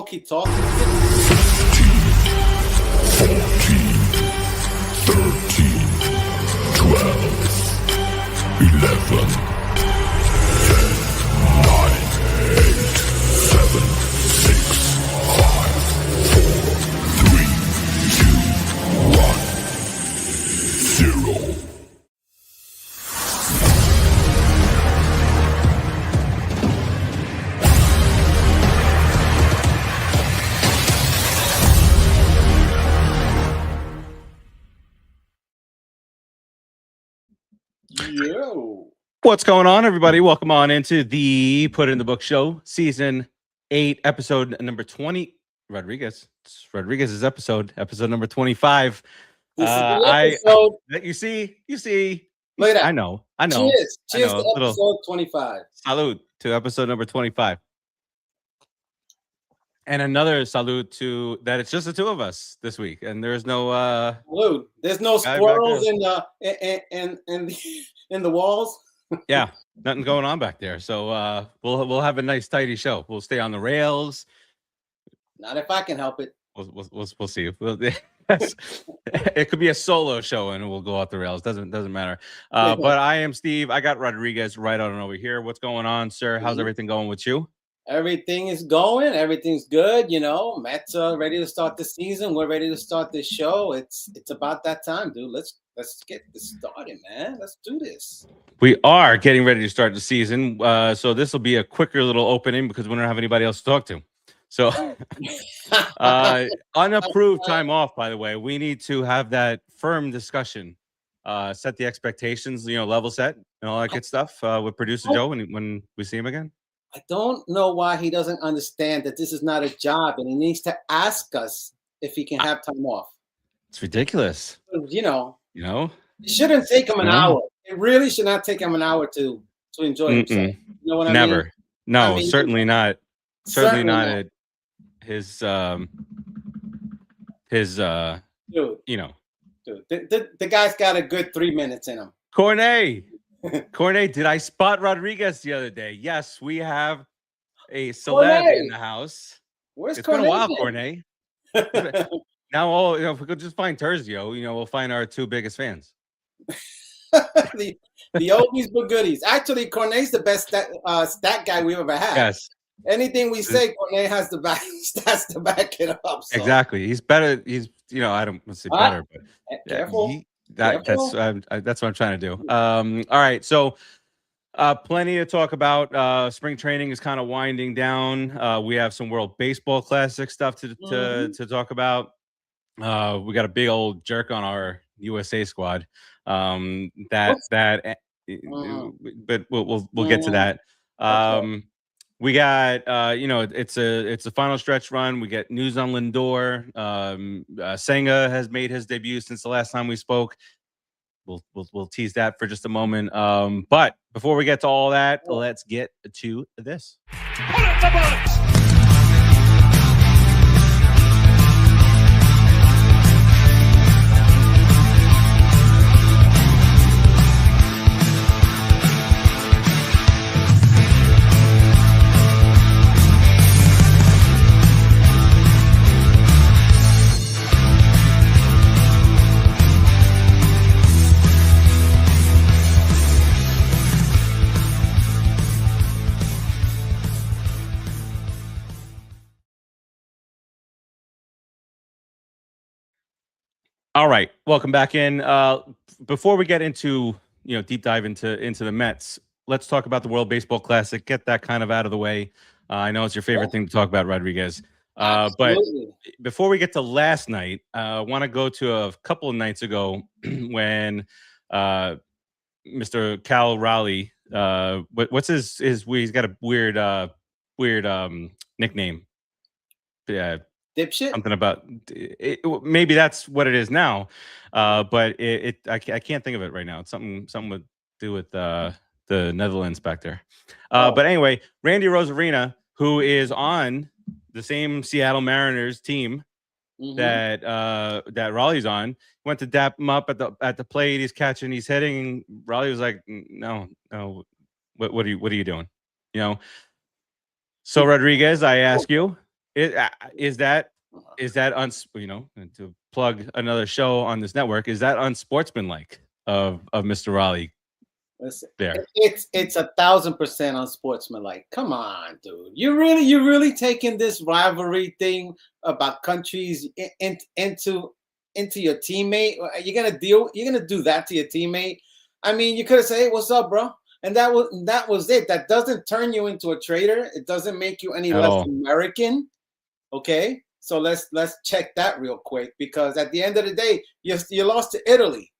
walkie-talkie. 14, 13, 12, 11, 10, 9, 8, 7, 6, 5, 4, 3, 2, 1, 0. Yo. What's going on, everybody? Welcome on into the Put in the Book Show, Season 8, Episode number 20. Rodriguez. It's Rodriguez's episode number 25. This is the episode. You see. Look at that. I know. Cheers. Cheers I know. to episode 25. Salud to episode number 25. And another salute to that it's just the two of us this week, and there's no Salute. There's no squirrels in the walls. Yeah, nothing going on back there. So we'll have a nice tidy show. We'll stay on the rails. Not if I can help it. We'll see. It could be a solo show and we'll go off the rails. Doesn't matter. But I am Steve. I got Rodriguez right on over here. What's going on, sir? How's everything going with you? Everything is going. Everything's good. You know, Mets are ready to start the season. We're ready to start this show. It's about that time, dude. Let's get this started, man. Let's do this. We are getting ready to start the season. So this will be a quicker little opening because we don't have anybody else to talk to. So unapproved time off, by the way. We need to have that firm discussion. Set the expectations, level set and all that good stuff with producer Joe when we see him again. I don't know why he doesn't understand that this is not a job and he needs to ask us if he can have time off. It's ridiculous. You know. It shouldn't take him an hour. It really should not take him an hour to enjoy himself. You know what I mean? Never. No, certainly not. Certainly not at his dude. Dude, the guy's got a good 3 minutes in him. Cornet, did I spot Rodriguez the other day? Yes, we have a celeb in the house. Where's it's Cornet? Been a while, Cornet. Now, if we could just find Terzio, we'll find our two biggest fans. the oldies but goodies. Actually, Cornet's the best stat guy we've ever had. Yes. Anything we say, Cornet has the stats to back it up. So. Exactly. He's better. He's I don't want to say better, but careful. That's what I'm trying to do. All right. So plenty to talk about. Spring training is kind of winding down. We have some World Baseball Classic stuff to talk about. We got a big old jerk on our USA squad. But we'll get to that. We got it's a final stretch run. We get news on Lindor. Senga has made his debut since the last time we spoke. We'll tease that for just a moment. But before we get to all that, let's get to this. Put up the box! All right, welcome back in. Before we get into deep dive into the Mets, let's talk about the World Baseball Classic. Get that kind of out of the way. I know it's your favorite thing to talk about, Rodriguez. But before we get to last night, I want to go to a couple of nights ago when Mr. Cal Raleigh, what's his he's got a weird nickname. Yeah. Dipshit? Something about it, maybe that's what it is now, but I can't think of it right now. It's something to do with the Netherlands back there. But anyway, Randy Rosarina, who is on the same Seattle Mariners team that Raleigh's on, went to dap him up at the plate. He's catching, he's hitting. Raleigh was like, no, what are you doing? So Rodriguez, I ask you, Is that you know, to plug another show on this network, is that unsportsmanlike of Mr. Raleigh? Listen, There, it's 1,000% unsportsmanlike. Come on, dude. You really taking this rivalry thing about countries into your teammate? You're gonna do that to your teammate? I mean, you could have said, "Hey, what's up, bro?" And that was it. That doesn't turn you into a traitor. It doesn't make you any at less all. American. Okay, so let's check that real quick, because at the end of the day, you lost to Italy.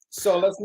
So let's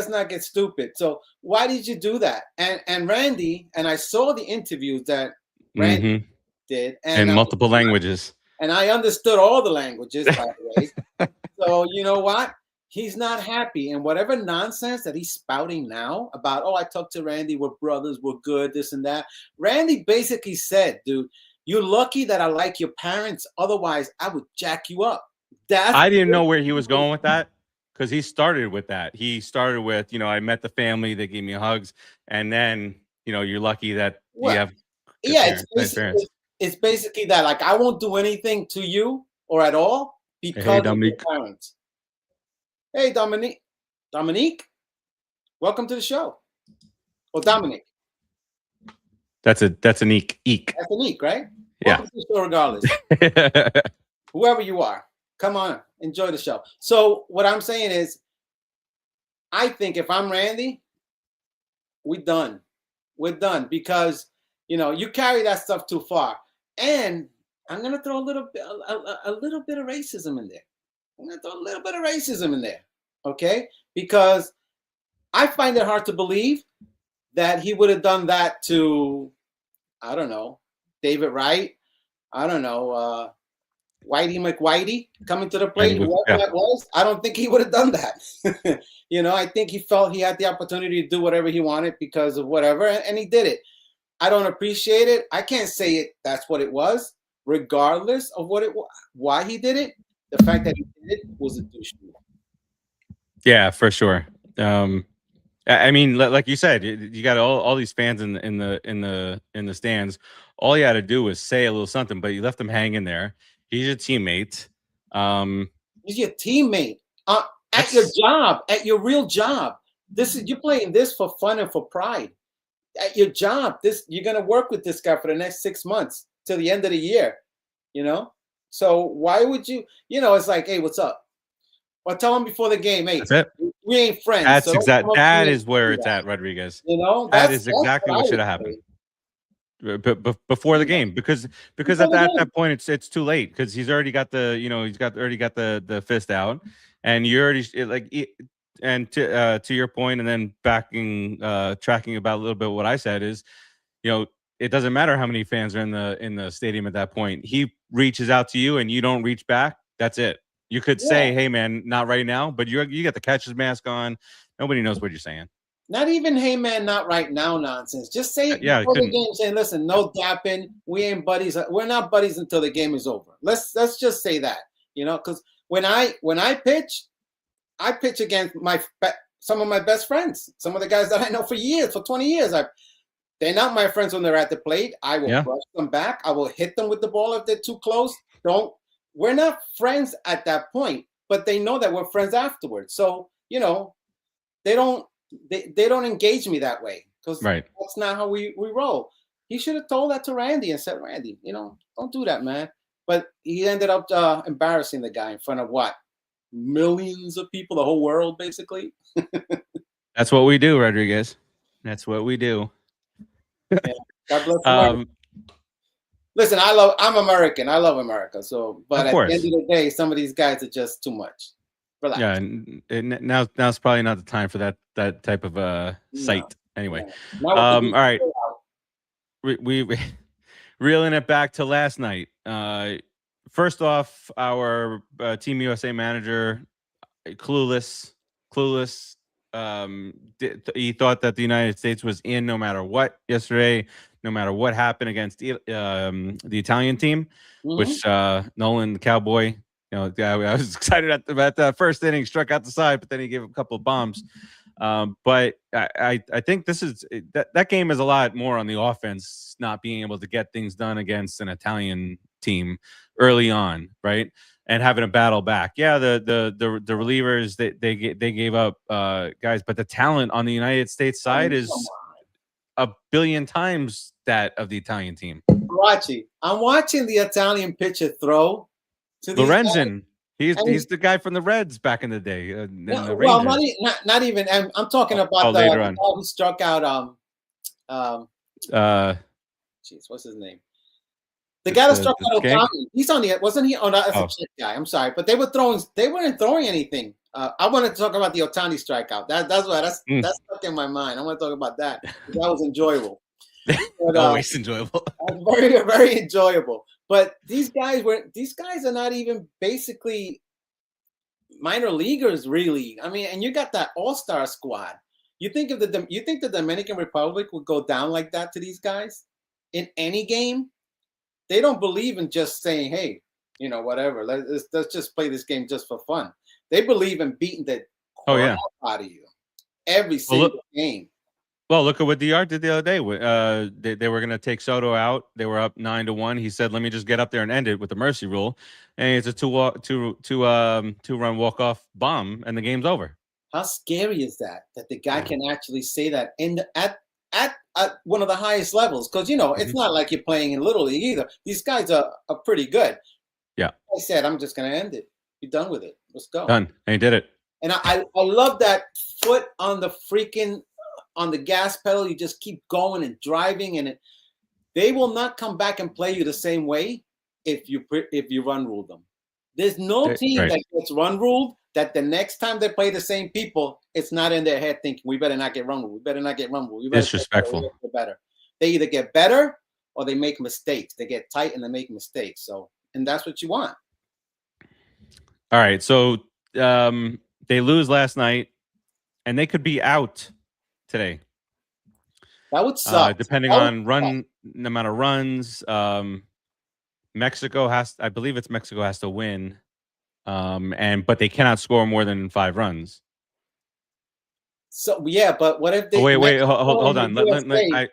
not get stupid. So why did you do that? And Randy, and I saw the interviews that Randy did, in multiple languages, and I understood all the languages, by the way. So you know what? He's not happy, and whatever nonsense that he's spouting now about, oh, I talked to Randy, we're brothers, we're good, this and that. Randy basically said, dude, you're lucky that I like your parents. Otherwise, I would jack you up. I didn't know where he was going with that, because he started with that. He started with, you know, I met the family, they gave me hugs, and then, you know, you're lucky that you have good parents. It's basically that. Like, I won't do anything to you or at all because of your parents. Hey, Dominique, welcome to the show. Well, Dominic. That's an eek. That's an eek, right? Yeah. Welcome to the show regardless. Whoever you are, come on, enjoy the show. So what I'm saying is, I think if I'm Randy, we're done. We're done, because, you know, you carry that stuff too far. And I'm gonna throw a little bit of racism in there. Okay? Because I find it hard to believe that he would have done that to, I don't know, David Wright. I don't know, Whitey McWhitey coming to the plate, whoever that was. I don't think he would have done that. You know, I think he felt he had the opportunity to do whatever he wanted because of whatever, and he did it. I don't appreciate it. I can't say it. That's what it was, regardless of why he did it. The fact that he did it was a douche move. Yeah, for sure. I mean, like you said, you got all these fans in the stands. All you had to do was say a little something, but you left him hanging there. He's your teammate. He's your teammate at your job, at your real job. You're playing this for fun and for pride. At your job, you're gonna work with this guy for the next 6 months till the end of the year. You know, so why would you? You know, it's like, hey, what's up? Or tell him before the game, hey, we ain't friends. That's that is where it's at, Rodriguez. You know, that is exactly what should have happened. Before the game, because at that point it's too late, because he's already got the fist out, and you're already and to your point, and then tracking about a little bit what I said is, you know, it doesn't matter how many fans are in the stadium at that point. He reaches out to you and you don't reach back. That's it. You could say, hey man, not right now, but you got the catcher's mask on. Nobody knows what you're saying. Not even, hey man, not right now nonsense. Just say it before the game, saying, listen, no dapping. We ain't buddies. We're not buddies until the game is over. Let's just say that, you know, because when I pitch against some of my best friends, some of the guys that I know for 20 years. They're not my friends when they're at the plate. I will brush them back. I will hit them with the ball if they're too close. We're not friends at that point, but they know that we're friends afterwards. So, you know, they don't engage me that way, because that's not how we roll. He should have told that to Randy and said, Randy, you know, don't do that, man. But he ended up embarrassing the guy in front of what? Millions of people, the whole world, basically. That's what we do, Rodriguez. That's what we do. Yeah. God bless America. Listen, I'm American. I love America. So, but at the end of the day, some of these guys are just too much. Relax. Yeah, and now's probably not the time for that type of sight. Anyway, all right. We reeling it back to last night. First off, our Team USA manager, clueless. He thought that the United States was in no matter what yesterday, no matter what happened against the Italian team, which Nolan, the Cowboy, you know, I was excited about that first inning, struck out the side, but then he gave a couple of bombs. But I think this is that game is a lot more on the offense, not being able to get things done against an Italian team early on, right? And having a battle back. Yeah, the relievers they gave up guys, but the talent on the United States side is a billion times that of the Italian team. I'm watching the Italian pitcher throw to Lorenzen. He's the guy from the Reds back in the day. Well, not even. I'm talking about the later on. guy who struck out. Jeez, what's his name? The guy that struck out Otani. He's on the. Wasn't he? Oh, no, that's a Czech guy. I'm sorry, but they weren't throwing anything. I wanted to talk about the Otani strikeout. That's stuck in my mind. I want to talk about that. That was enjoyable. But, always enjoyable. Very, very enjoyable. But these guys are not even basically minor leaguers, really. I mean, and you got that all-star squad. You think the Dominican Republic would go down like that to these guys in any game? They don't believe in just saying, hey, whatever. Let's just play this game just for fun. They believe in beating the crap out of you every single game. Well, look at what DR did the other day. They were going to take Soto out. They were up 9-1. He said, "Let me just get up there and end it with the mercy rule." And it's a two-run walk-off bomb, and the game's over. How scary is that the guy can actually say that at one of the highest levels? Because it's not like you're playing in Little League either. These guys are pretty good. Yeah. I said, I'm just going to end it. Be done with it. Let's go. Done. And he did it. And I love that foot on the gas pedal. You just keep going and driving, and they will not come back and play you the same way if you run rule them. There's no team that gets run ruled that the next time they play the same people, it's not in their head thinking, we better not get run ruled. We better not get run ruled. Disrespectful. Better. They either get better or they make mistakes. They get tight and they make mistakes. And that's what you want. All right. So they lose last night, and they could be out today. That would suck. Depending on the amount of runs. Mexico has to win. But they cannot score more than 5 runs. So yeah, but what if they hold on. I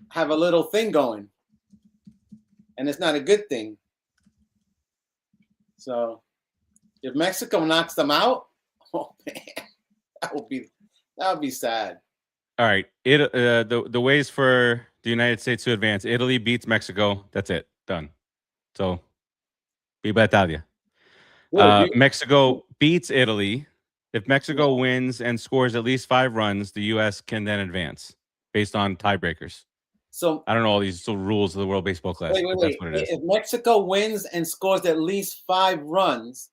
have a little thing going, and it's not a good thing. So if Mexico knocks them out, oh man, that would be sad. All right. The ways for the United States to advance: Italy beats Mexico. That's it. Done. So, Viva Italia. Mexico beats Italy. If Mexico wins and scores at least 5 runs, the U.S. can then advance based on tiebreakers. So I don't know all these rules of the World Baseball Classic. Wait. That's what it is. If Mexico wins and scores at least 5 runs,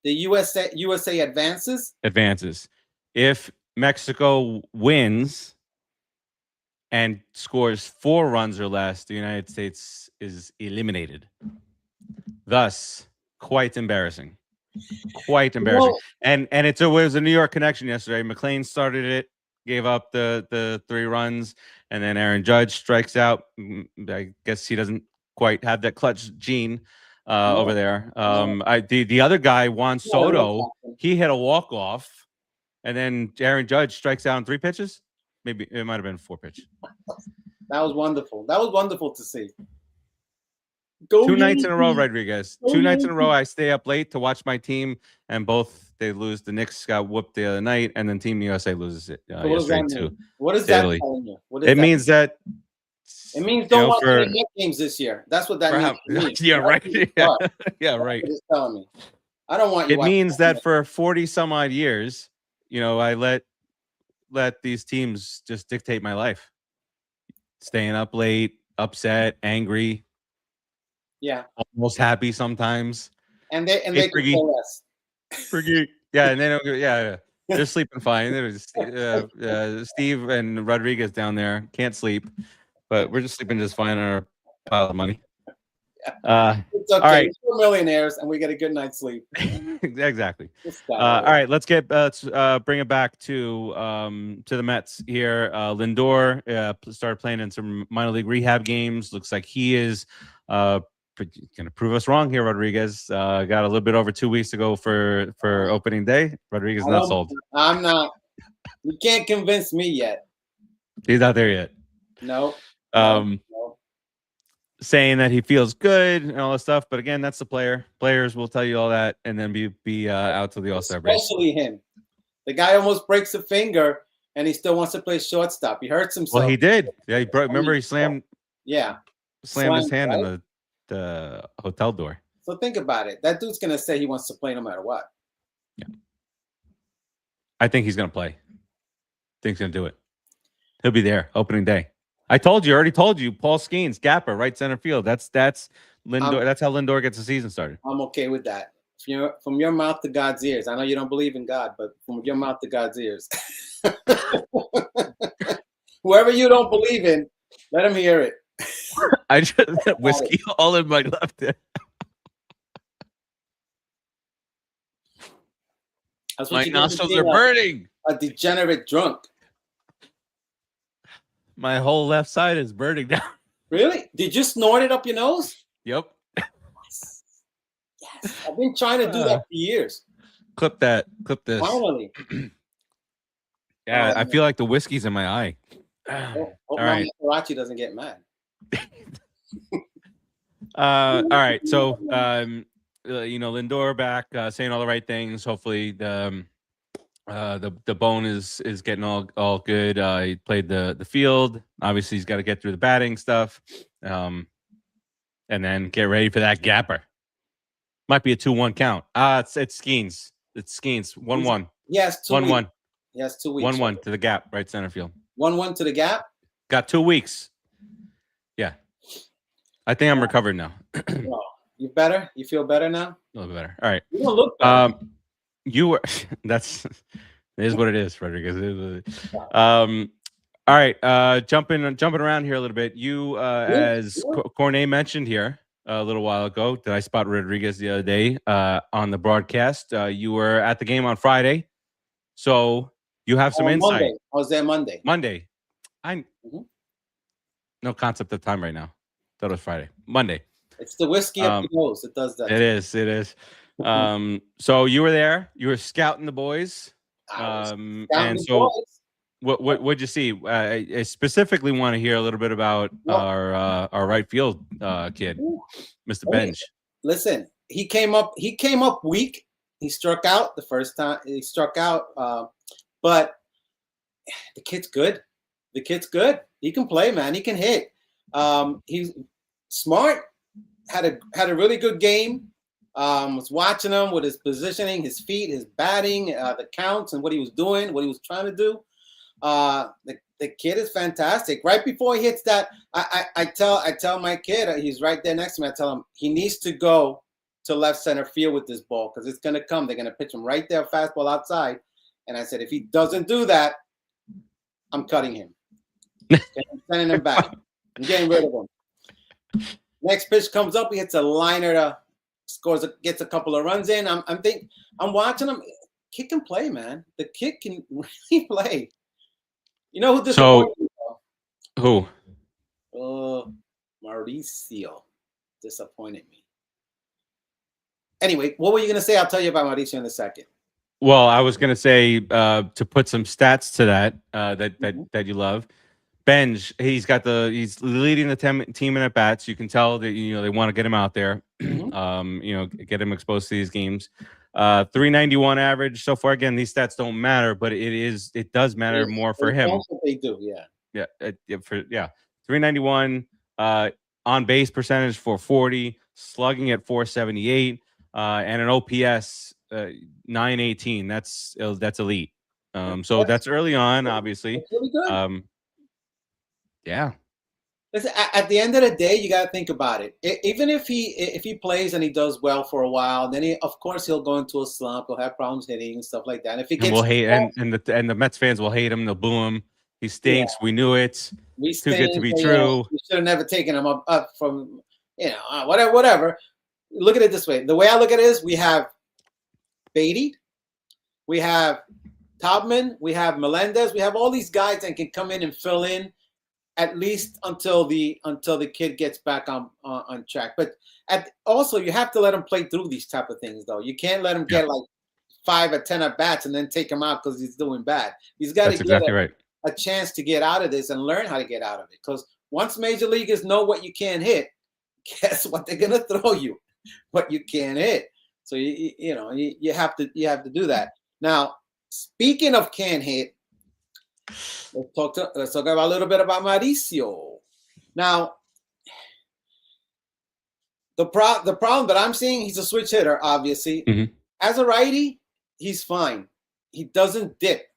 the USA advances? Advances. If Mexico wins and scores 4 runs or less, the United States is eliminated. Thus, quite embarrassing. Quite embarrassing. Well, and it was a New York connection yesterday. McLean started it, gave up the 3 runs, and then Aaron Judge strikes out. I guess he doesn't quite have that clutch gene over there. The other guy, Juan Soto, he hit a walk-off, and then Aaron Judge strikes out on 3 pitches. Maybe it might have been 4 pitch. That was wonderful. That was wonderful to see. 2 nights in a row, Rodriguez. 2 nights in a row, I stay up late to watch my team, and both they lose. The Knicks got whooped the other night, and then Team USA loses it yesterday too. What does that mean? It means that it means don't watch any Knicks games this year. That's what that means. Yeah, right. Yeah, right. It's telling me. I don't want you. It means that for 40 some odd years, I let these teams just dictate my life. Staying up late, upset, angry. Yeah, almost happy sometimes, and they can play less. Yeah, and they they're sleeping fine. There's Steve and Rodriguez down there can't sleep, but we're just sleeping just fine on our pile of money. It's okay. All right. We're millionaires, and we get a good night's sleep. Exactly. All right, let's bring it back to the Mets here. Lindor started playing in some minor league rehab games. Looks like he is going to prove us wrong here, Rodriguez. Got a little bit over 2 weeks ago for opening day. Rodriguez not sold. I'm not. You can't convince me yet. He's not there yet. No. No. Saying that he feels good and all that stuff, but again, that's the player. Players will tell you all that and then be out till the All-Star break. Especially him. The guy almost breaks a finger and he still wants to play shortstop. He hurts himself. Well, he did. Yeah, he broke. Remember, he slammed. Yeah, slammed his hand in the hotel door. So think about it. That dude's gonna say he wants to play no matter what. Yeah, I think he's gonna play. I think he's gonna do it. He'll be there opening day. I already told you. Paul Skeens, Gapper, right center field. That's Lindor. That's how Lindor gets the season started. I'm okay with that. From your mouth to God's ears. I know you don't believe in God, but from your mouth to God's ears. Whoever you don't believe in, let him hear it. I just got whiskey all in my left ear. My nostrils are burning. A degenerate drunk. My whole left side is burning down. Really? Did you snort it up your nose? Yep. Yes. I've been trying to do that for years. Clip that. Clip this. Finally. Yeah, I feel like the whiskey's in my eye. Hope all right. Farace doesn't get mad. All right. So, Lindor back, saying all the right things. Hopefully, the bone is getting all good. He played the field. Obviously, he's got to get through the batting stuff, and then get ready for that gapper. Might be a 2-1 count. It's Skeens. It's Skeens. 1-1. Yes, 1-1. Yes, 2 weeks. 1-1 to the gap, right center field. 1-1 to the gap. Got 2 weeks. Yeah, I think I'm recovered now. You better? You feel better now? A little bit better. All right. You don't look better. You were. It is what it is, Rodriguez. All right. Jumping around here a little bit. You, as Cornet mentioned here a little while ago, did I spot Rodriguez the other day on the broadcast? You were at the game on Friday, so you have some insight. Monday. I was there Monday. Monday. No concept of time right now. Thought it was Friday. Monday. It's the whiskey up the nose. It does that. It is. So you were there. You were scouting the boys. And so what'd you see? I specifically want to hear a little bit about our right field kid, Mr. Benj. Listen, he came up weak. He struck out the first time. He struck out, but the kid's good. The kid's good. He can play, man. He can hit. He's smart. Had a really good game. Was watching him with his positioning, his feet, his batting, the counts, and what he was doing, what he was trying to do. The kid is fantastic. Right before he hits that, I tell my kid, he's right there next to me. I tell him he needs to go to left center field with this ball because it's gonna come. They're gonna pitch him right there, fastball outside. And I said, if he doesn't do that, I'm cutting him. I'm sending him back. I'm getting rid of him. Next pitch comes up, he hits a liner to gets a couple of runs in. I'm watching him. Kid can play, man. The kid can really play. You know who disappointed me? Who? Mauricio disappointed me. Anyway, what were you gonna say? I'll tell you about Mauricio in a second. Well, I was gonna say to put some stats to that that you love. Benj, he's leading the team in at bats. You can tell that they want to get him out there. Get him exposed to these games. 391 average so far. Again, these stats don't matter, but it does matter more for him. They do, yeah. 391 on base percentage 440, slugging at 478, and an OPS 918. That's elite. So that's early on, obviously. That's really good. Yeah. Listen, at the end of the day, you got to think about it. Even if he plays and he does well for a while, then of course he'll go into a slump. He'll have problems hitting and stuff like that. And if he gets and the Mets fans will hate him. They'll boo him. He stinks. Yeah. We knew it. Too good to be true. We should have never taken him up from whatever. Look at it this way. The way I look at it is we have Beatty, we have Taubman, we have Melendez, we have all these guys that can come in and fill in. At least until the kid gets back on track. But also you have to let him play through these type of things, though. You can't let him get like 5 or 10 at bats and then take him out because he's doing bad. He's got to exactly right. a chance to get out of this and learn how to get out of it. Because once major leaguers know what you can't hit, guess what? They're gonna throw you what you can't hit. So you have to do that. Now, speaking of can't hit, let's talk about a little bit about Mauricio. Now, the problem that I'm seeing, he's a switch hitter, obviously. Mm-hmm. As a righty, he's fine. He doesn't dip.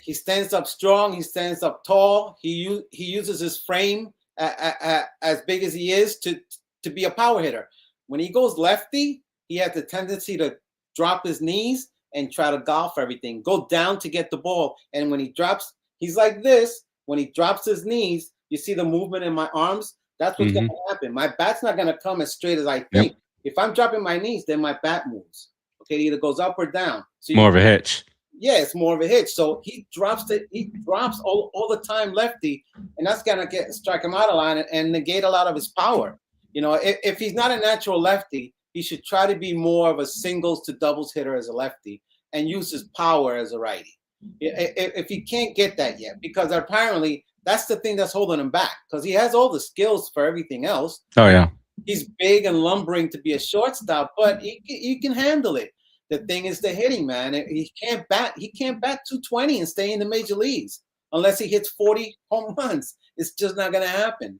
He stands up strong. He stands up tall. He uses his frame as big as he is to be a power hitter. When he goes lefty, he has the tendency to drop his knees and try to golf everything, go down to get the ball. And when he drops, he's like this. When he drops his knees, you see the movement in my arms. That's what's going to happen. My bat's not going to come as straight as I think. Yep. If I'm dropping my knees, then my bat moves. Okay, it either goes up or down. So more of a hitch. Yeah, it's more of a hitch. So he drops it. He drops all the time lefty, and that's going to strike him out of line and negate a lot of his power. If he's not a natural lefty, he should try to be more of a singles to doubles hitter as a lefty and use his power as a righty. If he can't get that yet, because apparently that's the thing that's holding him back, because he has all the skills for everything else. Oh, yeah. He's big and lumbering to be a shortstop, but he can handle it. The thing is the hitting, man. He can't bat 220 and stay in the major leagues unless he hits 40 home runs. It's just not going to happen.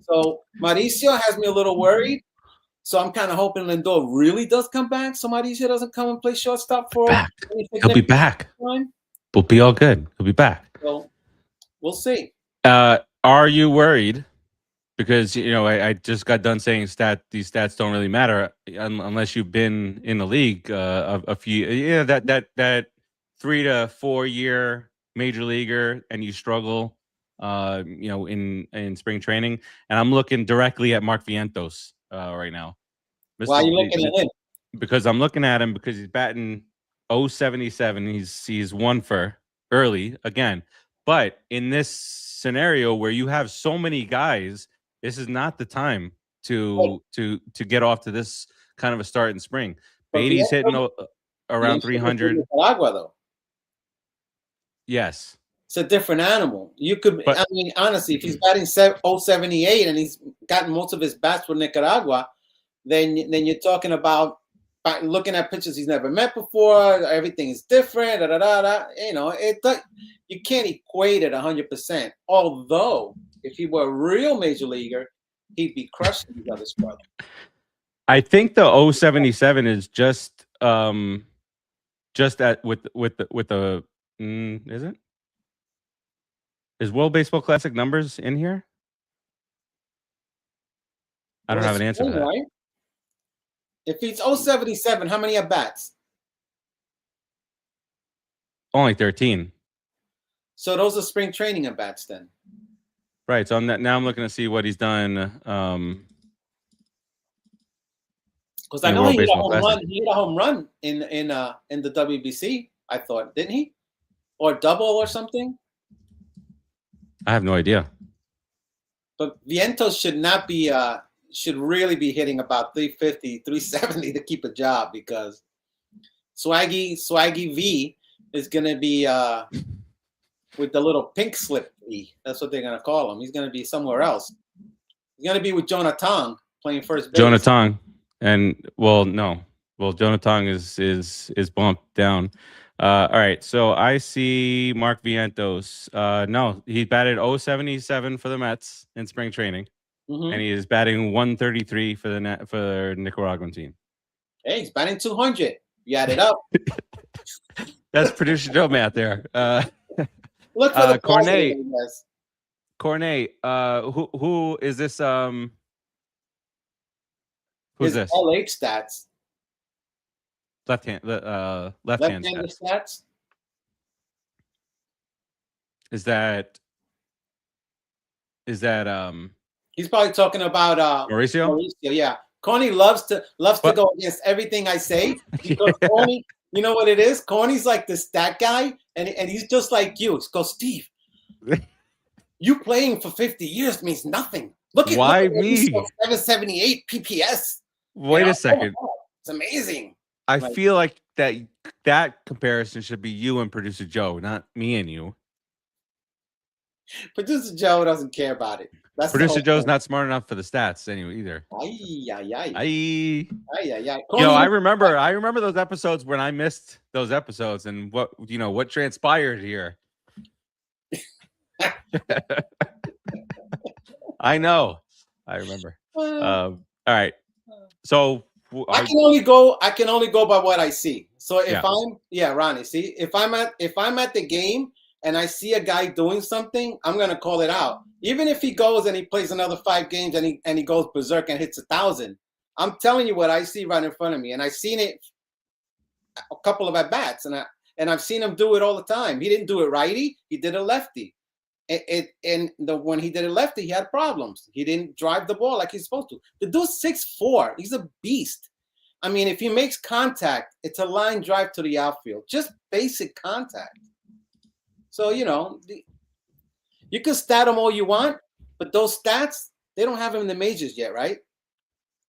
So Mauricio has me a little worried. So I'm kind of hoping Lindor really does come back. So Mauricio doesn't come and play shortstop for him. He'll be back. We'll be all good. He'll be back. So we'll see. Are you worried? Because I just got done saying these stats don't really matter unless you've been in the league a few. Yeah, that 3 to 4 year major leaguer and you struggle, in spring training. And I'm looking directly at Mark Vientos right now. Why are you looking at him? Because I'm looking at him because he's batting .077. He's 1 for early again. But in this scenario where you have so many guys, this is not the time to get off to this kind of a start in spring. Beatty's hitting around 300. Nicaragua, though. Yes. It's a different animal. Honestly, if he's batting .078 and he's gotten most of his bats for Nicaragua, then you're talking about looking at pitchers he's never met before. Everything is different. You can't equate it 100%. Although, if he were a real major leaguer, he'd be crushing these other brothers. I think the 077 is just at with the is it? Is World Baseball Classic numbers in here? I don't have an answer to that. Right? If it's 077, how many at bats? Only 13. So those are spring training at bats then. Right. So now I'm looking to see what he's done. Because I know he hit a home run. He hit a home run in the WBC. I thought, didn't he? Or double or something. I have no idea. But Vientos should really be hitting about 350, 370 to keep a job, because Swaggy V is going to be with the little pink slip V. That's what they're going to call him. He's going to be somewhere else. He's going to be with Jonathan playing first base. Jonathan. And Jonathan is bumped down. All right, so I see Mark Vientos. No, he batted .077 for the Mets in spring training, and he is batting .133 for the Nicaraguan team. Hey, he's batting .200. You add it up. That's producer Joe math there. Look for the Cornet. Who is this? Who's this? LH stats. Left-hand stats. Is that he's probably talking about Mauricio? Yeah. Corny loves to go against everything I say, because Corny, you know what it is? Corny's like the stat guy, and he's just like you. Go, Steve. You playing for 50 years means nothing. Look at me. 778 PPS. Wait a second. It's amazing. I feel like that comparison should be you and producer Joe, not me and you. Producer Joe doesn't care about it. That's producer Joe's not smart enough for the stats anyway either. I remember those episodes when I missed those episodes and what transpired here. I know. I remember. All right. So I can only go by what I see. So if Ronnie, see, if I'm at the game and I see a guy doing something, I'm gonna call it out. Even if he goes and he plays another 5 games and he goes berserk and hits 1,000, I'm telling you what I see right in front of me, and I've seen it a couple of at bats, and I've seen him do it all the time. He didn't do it righty; he did it lefty. When he did it lefty, he had problems. He didn't drive the ball like he's supposed to. The dude's 6'4". He's a beast. I mean, if he makes contact, it's a line drive to the outfield. Just basic contact. So, you can stat him all you want, but those stats, they don't have him in the majors yet, right?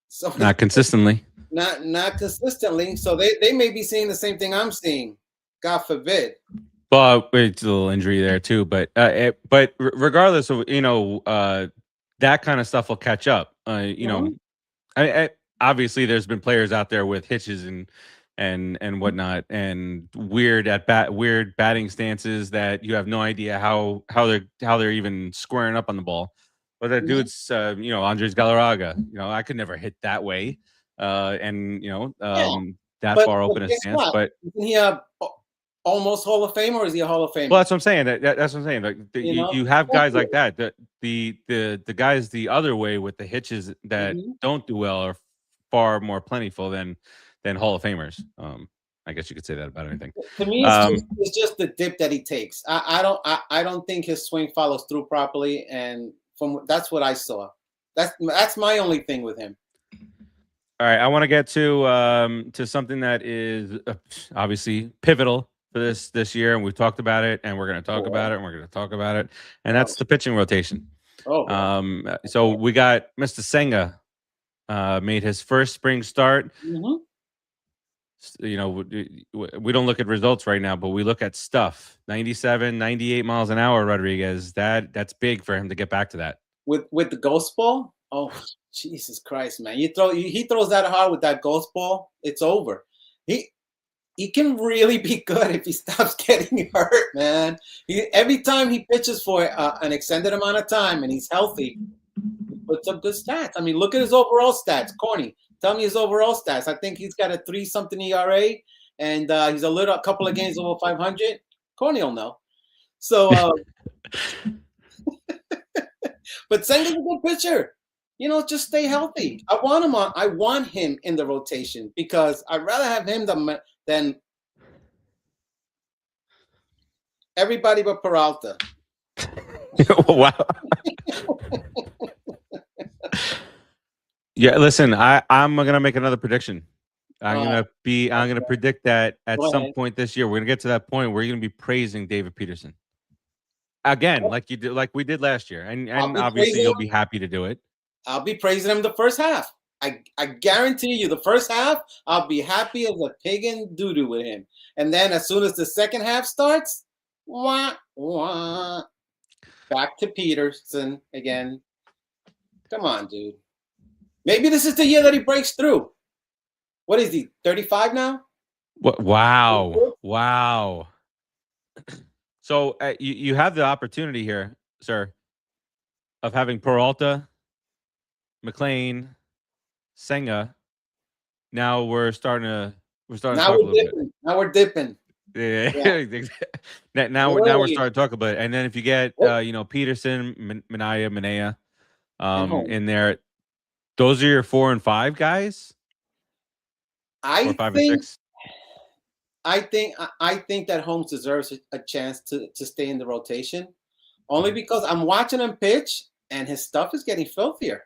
So not consistently. Not consistently. So they may be seeing the same thing I'm seeing. God forbid. Well, it's a little injury there too, but regardless of that kind of stuff will catch up. Obviously there's been players out there with hitches and whatnot, and weird batting stances that you have no idea how they're even squaring up on the ball. But that dude's Andres Galarraga. I could never hit that way, that far open a stance. But isn't he almost Hall of Fame, or is he a Hall of Famer? Well, that's what I'm saying. That's what I'm saying. Like you have guys like that. The guys the other way with the hitches that don't do well are far more plentiful than Hall of Famers. I guess you could say that about anything. To me, it's just the dip that he takes. I don't think his swing follows through properly, and that's what I saw. That's my only thing with him. All right, I want to get to something that is obviously pivotal for this year, and we've talked about it, and we're going to talk about it, and we're going to talk about it, and that's the pitching rotation. So we got Mr. Senga made his first spring start. We don't look at results right now, but we look at stuff. 97, 98 miles an hour, Rodriguez. That's big for him to get back to that. With the ghost ball? Oh, Jesus Christ, man. He throws that hard with that ghost ball, it's over. He can really be good if he stops getting hurt, man. Every time he pitches for an extended amount of time and he's healthy, he puts up good stats. I mean, look at his overall stats. Corny, tell me his overall stats. I think he's got a 3-something ERA, and he's a couple of games over 500. Corny will know. So, but Senga's a good pitcher. Just stay healthy. I want him in the rotation because I'd rather have him than everybody but Peralta. Wow. Yeah, listen, I'm gonna make another prediction. I'm gonna predict that at some point this year we're gonna get to that point where you're gonna be praising David Peterson again, like we did last year, and obviously you'll be happy to do it. I'll be praising him the first half. I guarantee you the first half, I'll be happy as a pig in doo-doo with him. And then as soon as the second half starts, back to Peterson again. Come on, dude. Maybe this is the year that he breaks through. What is he, 35 now? What? Wow. So you have the opportunity here, sir, of having Peralta, McLean, Senga. Now we're starting to talk a little bit. Now we're dipping. Yeah. now we're starting to talk about it. And then if you get Peterson, Manaea, in there, those are your 4 and 5 guys. I think that Holmes deserves a chance to stay in the rotation, only because I'm watching him pitch and his stuff is getting filthier.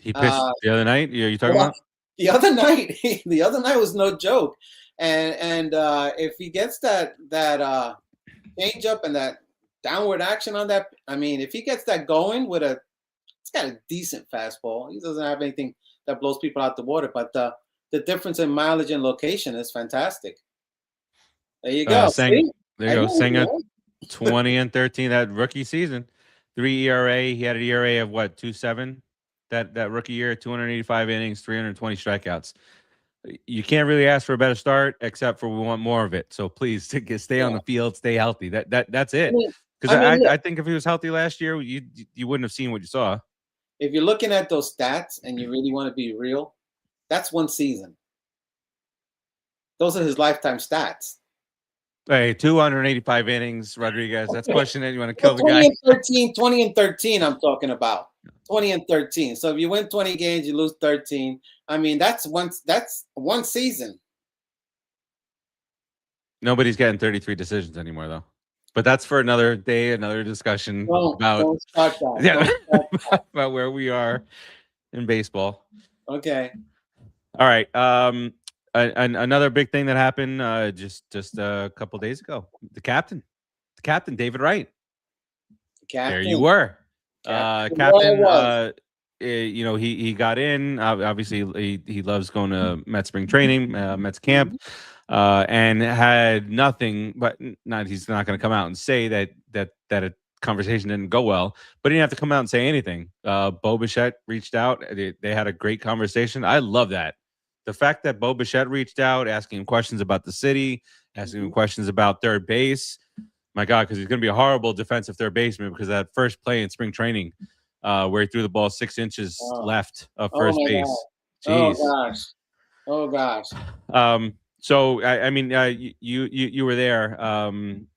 He pitched the other night. You talking about? The other night, was no joke. And if he gets that change up and that downward action on that, I mean, if he gets that going it's got a decent fastball. He doesn't have anything that blows people out the water. But the the difference in mileage and location is fantastic. There you go. There you go. Senga, 20 and 13 that rookie season. 3 ERA. He had an ERA of what, 2.7? That rookie year, 285 innings, 320 strikeouts. You can't really ask for a better start, except for we want more of it. So please stay on the field, stay healthy. That's it. Because I think if he was healthy last year, you wouldn't have seen what you saw. If you're looking at those stats and you really want to be real, that's one season. Those are his lifetime stats. Hey, 285 innings, Rodriguez. That's question that you want to kill the 20 guy. And 13, 20 and 13, I'm talking about. 20 and 13. So if you win 20 games, you lose 13. I mean, that's one season. Nobody's getting 33 decisions anymore, though. But that's for another day, another discussion don't start that. About where we are in baseball. Okay. All right. Another big thing that happened just a couple days ago. The captain, David Wright. There you were. Captain. He got in. Obviously, he loves going to Mets spring training, Mets camp, and had nothing. But he's not going to come out and say that a conversation didn't go well. But he didn't have to come out and say anything. Bo Bichette reached out. They had a great conversation. I love that. The fact that Bo Bichette reached out, asking him questions about the city, asking him questions about third base. My God, because he's going to be a horrible defensive third baseman because that first play in spring training where he threw the ball 6 inches left of first base. God. Jeez. Oh gosh. So I mean, you were there,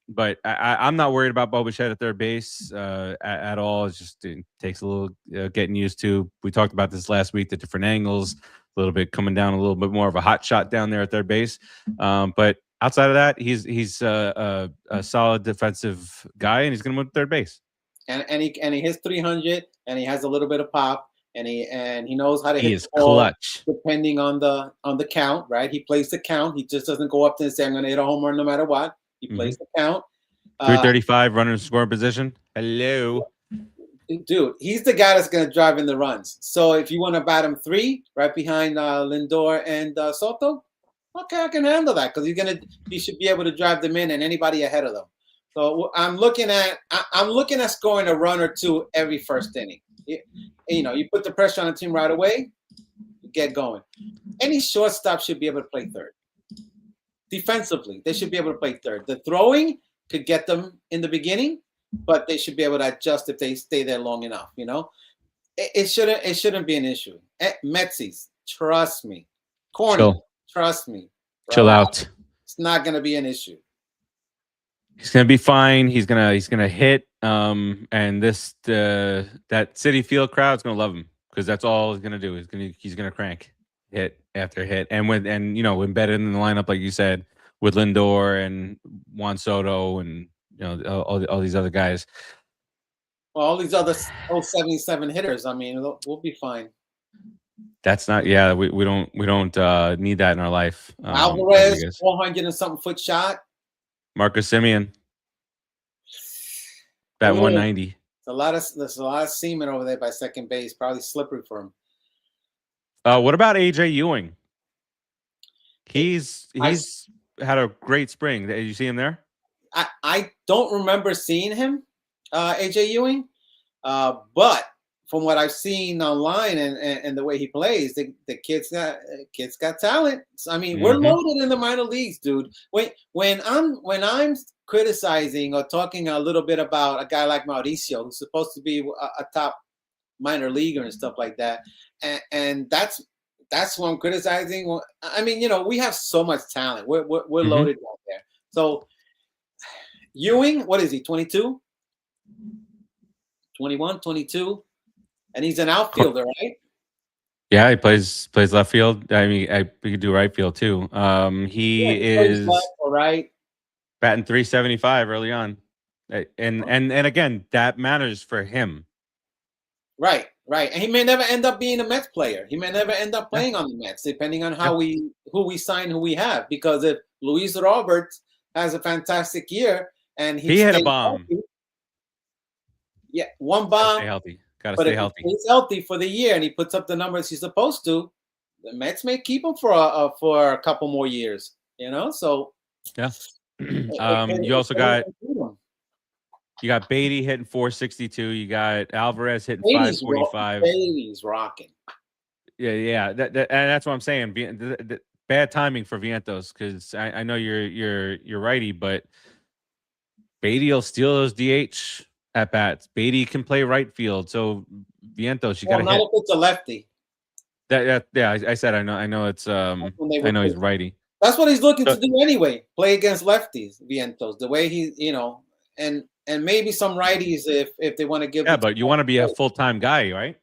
but I'm not worried about Bo Bichette at third base at all. It takes a little getting used to. We talked about this last week, the different angles, a little bit coming down, a little bit more of a hot shot down there at third base. But outside of that, he's a solid defensive guy, and he's going to move to third base. And he hits 300, and he has a little bit of pop, and he knows how to hit. He is clutch, depending on the count, right? He plays the count. He just doesn't go up there and say, "I'm going to hit a home run no matter what." He plays the count. 335 runner in scoring position. Hello, dude. He's the guy that's going to drive in the runs. So if you want to bat him 3, right behind Lindor and Soto, okay, I can handle that because he should be able to drive them in and anybody ahead of them. So I'm looking at scoring a run or 2 every first inning. You put the pressure on the team right away, get going. Any shortstop should be able to play third. Defensively, they should be able to play third. The throwing could get them in the beginning, but they should be able to adjust if they stay there long enough. It shouldn't be an issue. Metsies, trust me. Corny, trust me. Chill out. It's not going to be an issue. He's gonna be fine. He's gonna hit. And that City Field crowd's gonna love him because that's all he's gonna do. He's gonna crank hit after hit, and embedded in the lineup like you said with Lindor and Juan Soto and all these other guys. Well, all these other 77 hitters. I mean, we'll be fine. That's not. Yeah, we don't need that in our life. Alvarez, 400 and something foot shot. Marcus Semien, bat 190. There's a lot of semen over there by second base. Probably slippery for him. What about AJ Ewing? He's had a great spring. Did you see him there? I don't remember seeing him, AJ Ewing, but from what I've seen online and the way he plays, the kid's got talent. I mean, we're loaded in the minor leagues, dude. When I'm criticizing or talking a little bit about a guy like Mauricio, who's supposed to be a top minor leaguer and stuff like that, and that's what I'm criticizing. I mean, we have so much talent. We're loaded out there. So Ewing, what is he? 22, 21, 22. And he's an outfielder, right? Yeah, he plays left field. I mean, he could do right field too. He is right. Batting 375 early on, and again, that matters for him. Right. And he may never end up being a Mets player. He may never end up playing on the Mets, depending on who we sign, who we have. Because if Luis Roberts has a fantastic year and he hit a bomb. Healthy, one bomb. Stay healthy. Gotta stay healthy. If he's healthy for the year and he puts up the numbers he's supposed to, the Mets may keep him for a couple more years. So yeah. You also got Beatty hitting 462. You got Alvarez hitting 545. Beatty's rocking. Yeah. And that's what I'm saying. Bad timing for Vientos, because I know you're righty, but Beatty will steal those DH at bats. Beatty can play right field, so Vientos, you got to hit. Not if it's a lefty. I said I know it's I know he's righty. That's what he's looking to do anyway. Play against lefties, Vientos. The way he, and maybe some righties if they want to give. Yeah, but you want to be a full-time guy, right?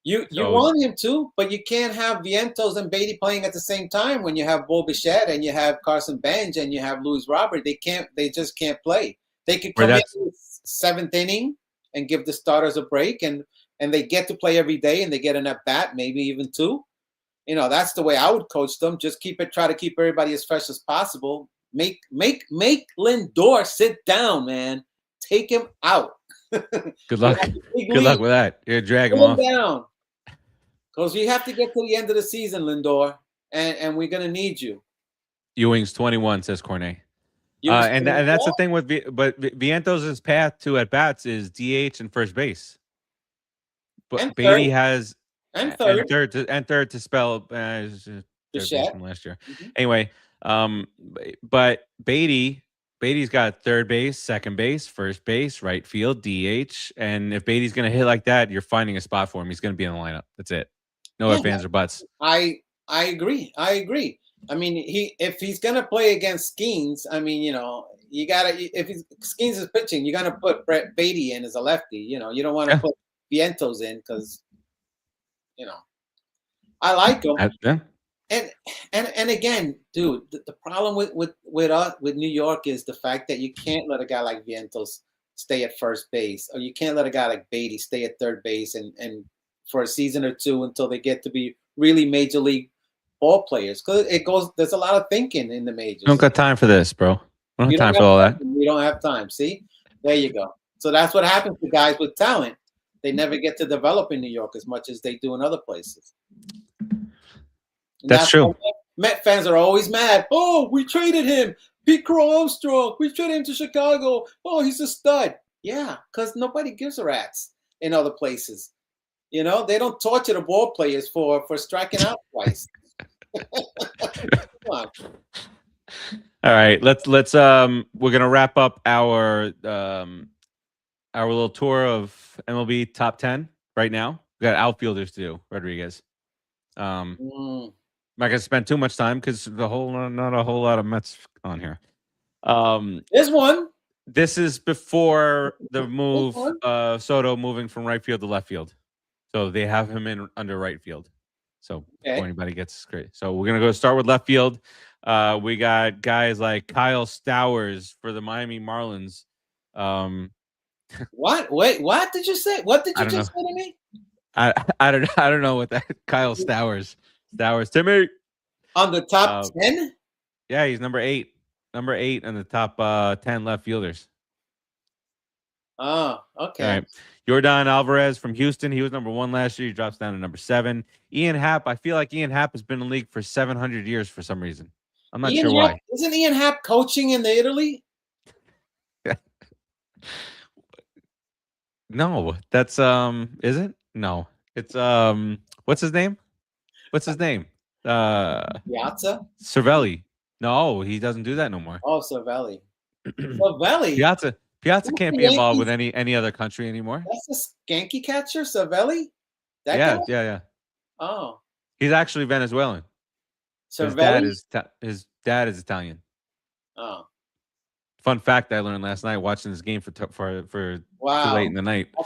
You want him to, but you can't have Vientos and Beatty playing at the same time when you have Bo Bichette and you have Carson Bench and you have Luis Robert. They just can't play. They could come in the seventh inning and give the starters a break, and they get to play every day and they get an at bat, maybe even two. That's the way I would coach them. Just try to keep everybody as fresh as possible. Make Lindor sit down, man. Take him out. Good luck. Good luck with that. You're dragging him off. Down. Because we have to get to the end of the season, Lindor, and we're gonna need you. Ewing's 21, says Cornet. And that's the thing with Vientos' path to at bats is DH and first base. But Beatty has third to spell third baseman last year. Mm-hmm. Anyway, but Beatty's got third base, second base, first base, right field, DH. And if Beatty's going to hit like that, you're finding a spot for him. He's going to be in the lineup. That's it. No ifs, ands, or buts. I agree. I mean, if he's going to play against Skeens, I mean, you got to, if Skeens is pitching, you're going to put Beatty in as a lefty. You don't want to put Vientos in because, I like him. And again, dude, the problem with New York is the fact that you can't let a guy like Vientos stay at first base, or you can't let a guy like Beatty stay at third base and for a season or two until they get to be really major league ball players. Because there's a lot of thinking in the majors. Don't got time for this, bro. We don't have time for all that. We don't have time. See, there you go. So that's what happens to guys with talent. They never get to develop in New York as much as they do in other places. That's true. Met fans are always mad. Oh, we traded him. Pete Crow Armstrong. We traded him to Chicago. Oh, he's a stud. Yeah, because nobody gives a rat's in other places. They don't torture the ball players for striking out twice. Come on. All right, let's we're gonna wrap up our little tour of MLB top 10 right now. We got outfielders to do, Rodriguez. I'm not gonna spend too much time because not a whole lot of Mets on here. There's one. This is before the move, Soto moving from right field to left field. So they have him in under right field. So before anybody gets great. So we're gonna go start with left field. We got guys like Kyle Stowers for the Miami Marlins. What? Wait, what did you say? What did you just say to me? I don't know what that Kyle Stowers. Timmy. On the top 10? Yeah, he's number 8. Number 8 in the top 10 left fielders. Oh, okay. All right. Yordan Alvarez from Houston. He was number 1 last year. He drops down to number 7. Ian Happ. I feel like Ian Happ has been in the league for 700 years for some reason. I'm not sure why. Isn't Ian Happ coaching in Italy? No, that's is it? No. It's what's his name? Piazza? Cervelli. No, he doesn't do that no more. Oh, Cervelli. Cervelli. Piazza can't be involved with any other country anymore. That's a skanky catcher, Cervelli? Yeah. Oh. He's actually Venezuelan. Cervelli? His dad is Italian. Oh. Fun fact I learned last night watching this game for too late in the night. I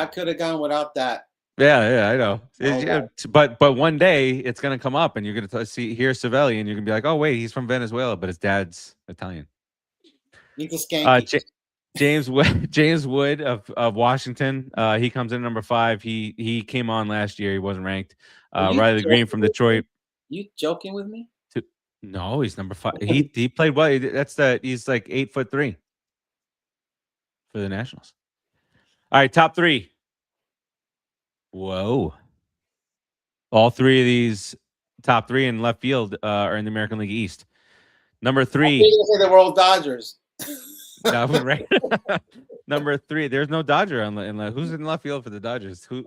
could have gone without that. Yeah, I know. But one day it's gonna come up, and you're gonna hear Cervelli, and you're gonna be like, "Oh wait, he's from Venezuela, but his dad's Italian." He's a skanky. James Wood of Washington. He comes in number 5. He came on last year. He wasn't ranked. Riley Green from Detroit. You joking with me? No, he's number 5. He played well. He's like 8'3" for the Nationals. All right, top 3. Whoa. All 3 of these top three in left field are in the American League East. Number 3. I think you say the World Dodgers. No, right. Number 3. There's no Dodger in who's in left field for the Dodgers. Who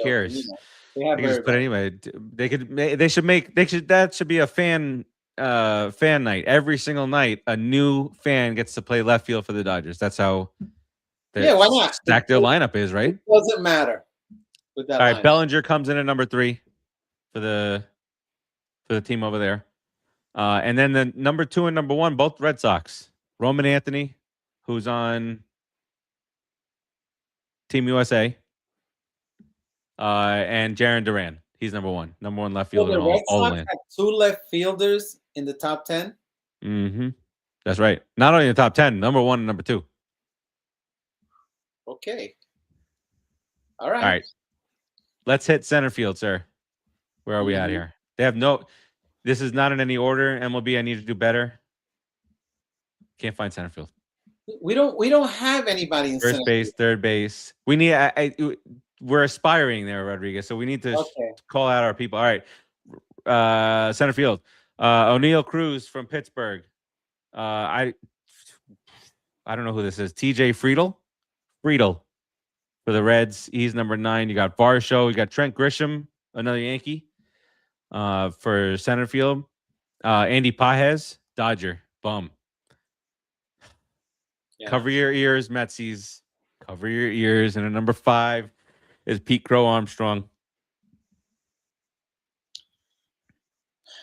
cares? You know, they can just put anyway. That should be a fan night. Every single night, a new fan gets to play left field for the Dodgers. That's how why not? Stacked their lineup is, right? It doesn't matter with that. All right, Bellinger comes in at number 3 for the team over there. And then the number 2 and number 1, both Red Sox. Roman Anthony, who's on Team USA, and Jarren Duran. He's number 1 left fielder. So the Red Sox have 2 left fielders in the top 10. Mm-hmm. That's right. Not only in the top 10, number 1 and number 2. Okay. All right. Let's hit center field, sir. Where are we at here? They have no. This is not in any order. MLB, I need to do better. Can't find center field. We don't have anybody in first base, third base. We need. We're aspiring there, Rodriguez. So we need to call out our people. All right, center field. O'Neal Cruz from Pittsburgh. I don't know who this is. TJ Friedel for the Reds. He's number 9. You got Varsho. You got Trent Grisham, another Yankee, for center field. Andy Pages, Dodger. Bum. Yeah. Cover your ears, Metsies. Cover your ears. And at number 5 is Pete Crow Armstrong.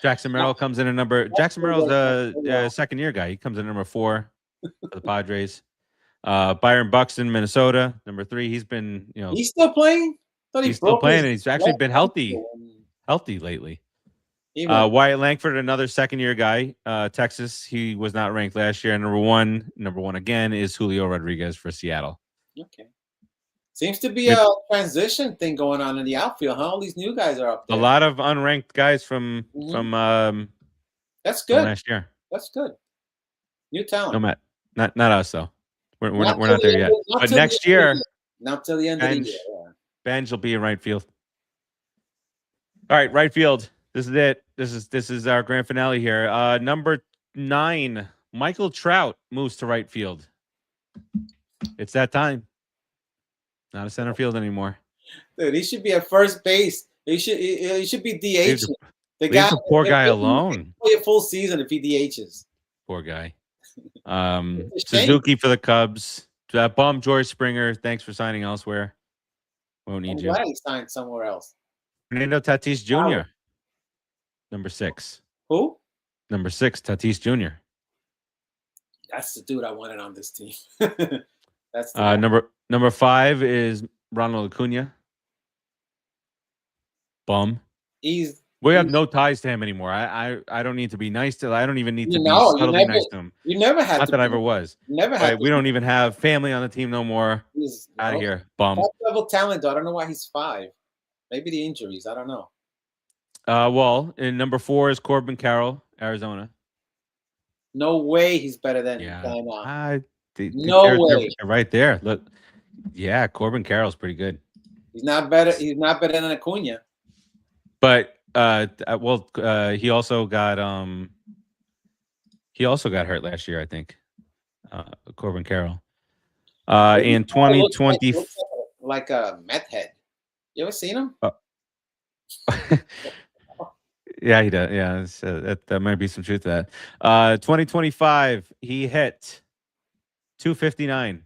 Jackson Merrill comes in at number. Jackson Merrill's a second-year guy. He comes in at number 4 for the Padres. Byron Buxton, Minnesota, number 3. He's been, he's still playing. He's still playing, and he's actually been healthy lately. Wyatt Langford, another second-year guy, Texas. He was not ranked last year. Number one again is Julio Rodriguez for Seattle. Okay. Seems to be a transition thing going on in the outfield, huh? All these new guys are up there. A lot of unranked guys from that's good. Last year. That's good. New talent. No, not us though. We're not there yet. But next year, not till the end of the year. Yeah. Benj will be in right field. All right, right field. This is it. This is our grand finale here. Number 9, Michael Trout moves to right field. It's that time. Not a center field anymore. Dude, he should be at first base. He should be DH. Leave the poor guy alone. Play a full season if he DHs. Poor guy. Suzuki for the Cubs. That bum George Springer. Thanks for signing elsewhere. Won't need you. I'm glad he signed somewhere else. Fernando Tatis Jr. Number 6. Who? Number 6, Tatis Jr. That's the dude I wanted on this team. That's the number 5 is Ronald Acuna. Bum. We have no ties to him anymore. I don't need to be nice to. I don't even need to be subtly nice to him. You never had. Not that I ever was. Never had. We don't even have family on the team no more. Out of here, bum. Top level talent, though. I don't know why he's 5. Maybe the injuries. I don't know. Well, in number 4 is Corbin Carroll, Arizona. No way he's better than no way. Right there. Look. Yeah, Corbin Carroll's pretty good. He's not better. He's not better than Acuna. But he also got hurt last year, I think. Corbin Carroll. In 2020, like a meth head. You ever seen him? Yeah, he does. Yeah, that might be some truth to that. 2025, he hit 259,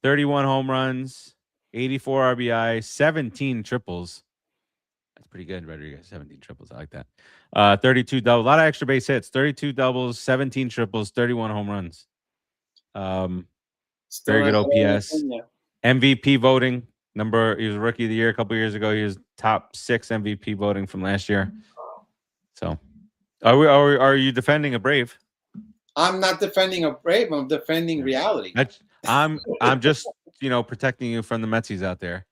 31 home runs, 84 RBI, 17 triples. That's pretty good, Rodriguez. 17 triples. I like that. 32 doubles. A lot of extra base hits. 32 doubles, 17 triples, 31 home runs. Very good OPS. MVP voting. He was rookie of the year a couple years ago. He was top 6 MVP voting from last year. So, are you defending a Brave? I'm not defending a Brave. I'm defending reality. I'm just protecting you from the Metsies out there.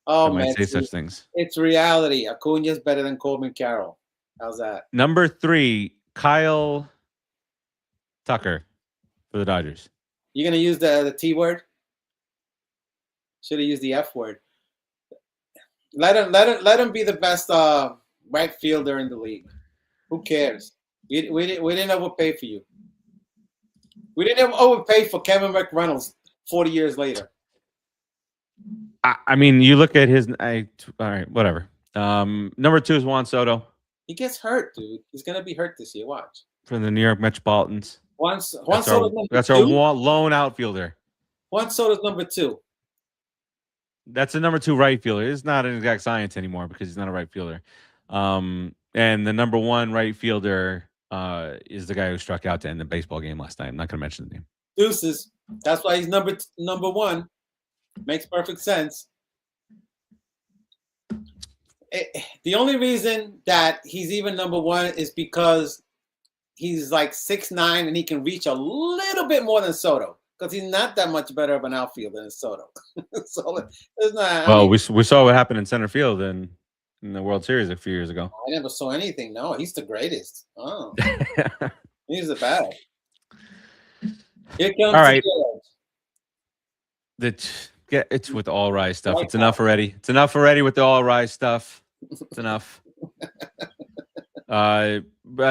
Oh, might say such things. It's reality. Acuna's better than Corbin Carroll. How's that? Number 3, Kyle Tucker for the Dodgers. You're gonna use the T word? Should have used the F word. Let him be the best right fielder in the league. Who cares? We didn't overpay for you. We didn't overpay for Kevin McReynolds 40 years later. I mean, you look at his. All right, whatever. Number 2 is Juan Soto. He gets hurt, dude. He's gonna be hurt this year. Watch. From the New York Metropolitans. Juan Soto's that's our lone outfielder. Juan Soto's number 2. That's a number 2 right fielder. It's not an exact science anymore because he's not a right fielder. And the number 1 right fielder is the guy who struck out to end the baseball game last night. I'm not going to mention the name. Deuces. That's why he's number 1. Makes perfect sense. The only reason that he's even number 1 is because he's like 6'9" and he can reach a little bit more than Soto. Because he's not that much better of an outfielder than Soto. So there's not. Well, we saw what happened in center field in the World Series a few years ago. I never saw anything. No, he's the greatest. Oh, he's the best. Here comes all right. It's with the All Rise stuff. It's enough already. It's enough already with the All Rise stuff. It's enough. But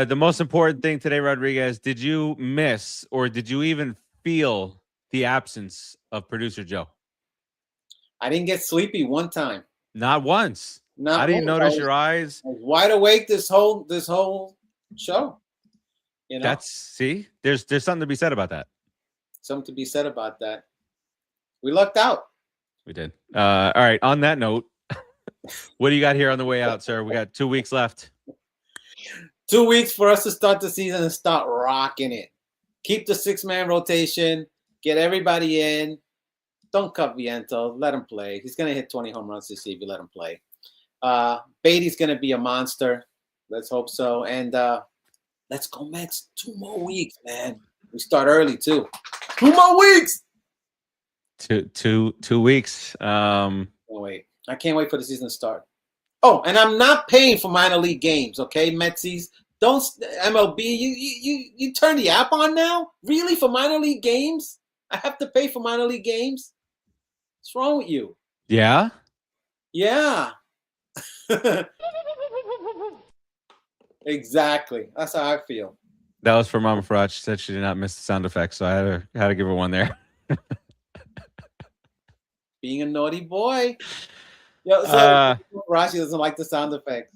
the most important thing today, Rodriguez, did you miss or did you even feel the absence of producer Joe? I didn't get sleepy one time. Not once. I didn't notice your eyes. I was wide awake this whole show. You know. There's something to be said about that. Something to be said about that. We lucked out. We did. All right. On that note, what do you got here on the way out, sir? We got 2 weeks left. 2 weeks for us to start the season and start rocking it. Keep the 6-man rotation. Get everybody in. Don't cut Viento. Let him play. He's going to hit 20 home runs this year if you let him play. Beatty's going to be a monster. Let's hope so. And let's go Mets. 2 more weeks, man. We start early, too. 2 more weeks. Two weeks. Wait. I can't wait for the season to start. Oh, and I'm not paying for minor league games, okay, Metsies? Don't MLB. You turn the app on now? Really, for minor league games? I have to pay for minor league games? What's wrong with you? Yeah. Yeah. Exactly. That's how I feel. That was for Mama Farage. She said she did not miss the sound effects, so I had to give her one there. Being a naughty boy. Yo, so Rashi doesn't like the sound effects.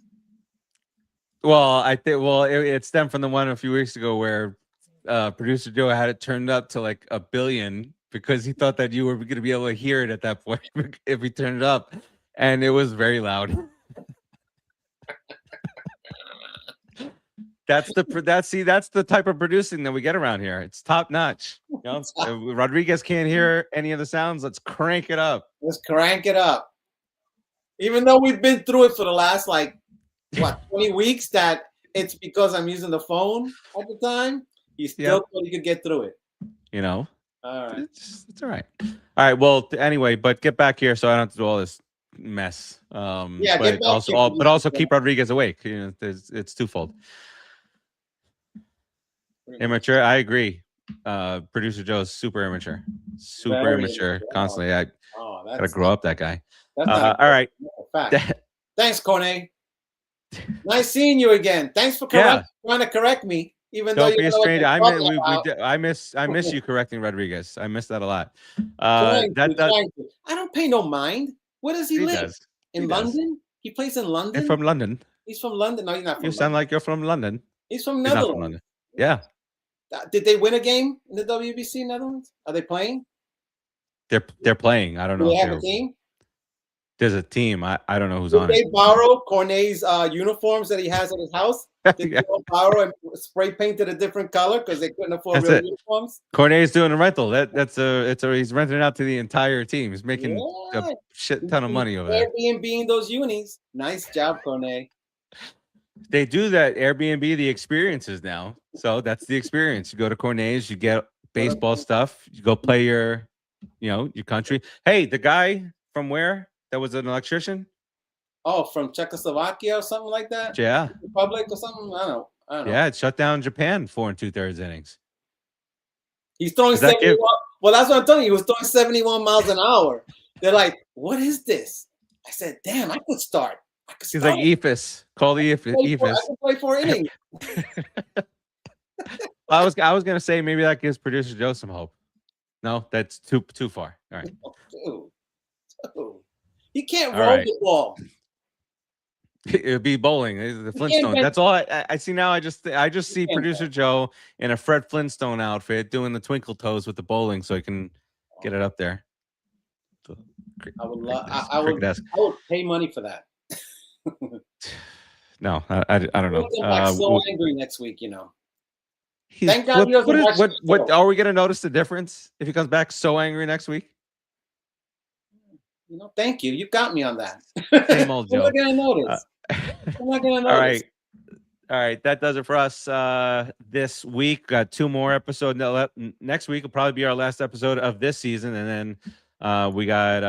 Well, I think it stemmed from the one a few weeks ago where producer Joe had it turned up to like 1 billion because he thought that you were going to be able to hear it at that point if he turned it up, and it was very loud. That's the type of producing that we get around here. It's top notch. You know, if Rodriguez can't hear any of the sounds, let's crank it up. Let's crank it up. Even though we've been through it for the last 20 weeks, that it's because I'm using the phone all the time. He still thought he could get through it. You know. All right. It's all right. All right. Well, anyway, but get back here so I don't have to do all this mess. But also keep Rodriguez awake. You know, it's twofold. Immature. I agree. Producer Joe is super immature. Super immature. Constantly. I gotta grow up that guy. All right. Thanks, Corne. Nice seeing you again. Thanks for trying to correct me. Even Don't though be a stranger. I miss you correcting Rodriguez. I miss that a lot. I don't pay no mind. Where does he live? In London? He plays in London. He's from London. He's from London. No, he's not. You sound like you're from London. He's from Netherlands. Not from London. Yeah. Did they win a game in the WBC Netherlands? Are they playing? They're playing. I don't know. Do they have a team? There's a team. I don't know who's on it. Did they borrow Corne's uniforms that he has at his house? Did they borrow and spray painted a different color because they couldn't afford real uniforms? Corne's doing a rental. He's renting it out to the entire team. He's making a shit ton of money over there. Airbnb those unis. Nice job, Corne. They do that Airbnb the experiences now. So that's the experience. You go to Corne's, you get baseball stuff, you go play your country. Hey, the guy from where? That was an electrician? Oh, from Czechoslovakia or something like that? Yeah. Republic or something? I don't know. Yeah, it shut down Japan 4 2/3 innings. He's throwing 71. Well, that's what I'm telling you. He was throwing 71 miles an hour. They're like, what is this? I said, damn, I could start. He's like Ephus. Call the Ephus. I could play 4 innings. I was gonna say maybe that gives producer Joe some hope. No, that's too far. All right. Dude. You can't roll the ball. It would be bowling. The Flintstones. That's all I see now. I just see producer Joe in a Fred Flintstone outfit doing the twinkle toes with the bowling, so he can get it up there. So, I would pay money for that. No, I don't know. He'll come back so angry next week, you know. Thank God he doesn't watch the what show. are we gonna notice the difference if he comes back so angry next week? You know, thank you. You got me on that. Same old Joe. I'm not gonna notice. I'm not gonna notice. All right. That does it for us this week. Got 2 more episodes. Next week will probably be our last episode of this season, and then we got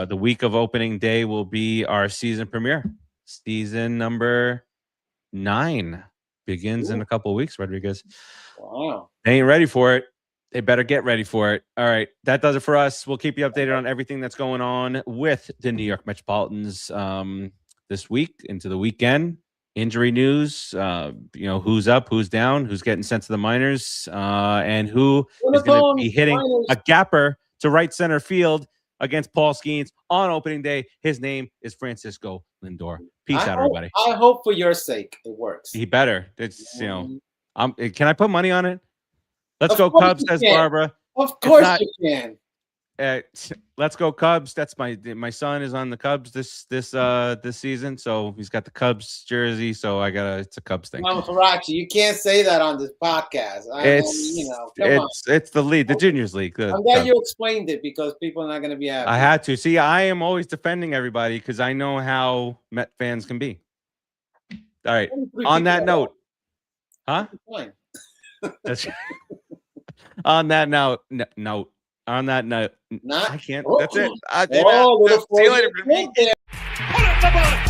the week of opening day will be our season premiere. Season number 9 begins in a couple of weeks. Rodriguez. Wow. They ain't ready for it. They better get ready for it. All right. That does it for us. We'll keep you updated on everything that's going on with the New York Metropolitans this week into the weekend. Injury news, who's up, who's down, who's getting sent to the minors, and who is going to be hitting a gapper to right center field against Paul Skeens on opening day. His name is Francisco Lindor. Peace out, everybody. I hope for your sake it works. He better. It's can I put money on it? Let's go Cubs, says Barbara. Of course you can. Let's go Cubs. That's my son is on the Cubs this season, so he's got the Cubs jersey. So it's a Cubs thing. Mama Farace, you can't say that on this podcast. It's the league, the juniors league. I'm glad you explained it because people are not going to be happy. I had to see. I am always defending everybody because I know how Met fans can be. All right. On that note, huh? That's on that note. On that note, I can't. That's it. See you later. Put it in the box.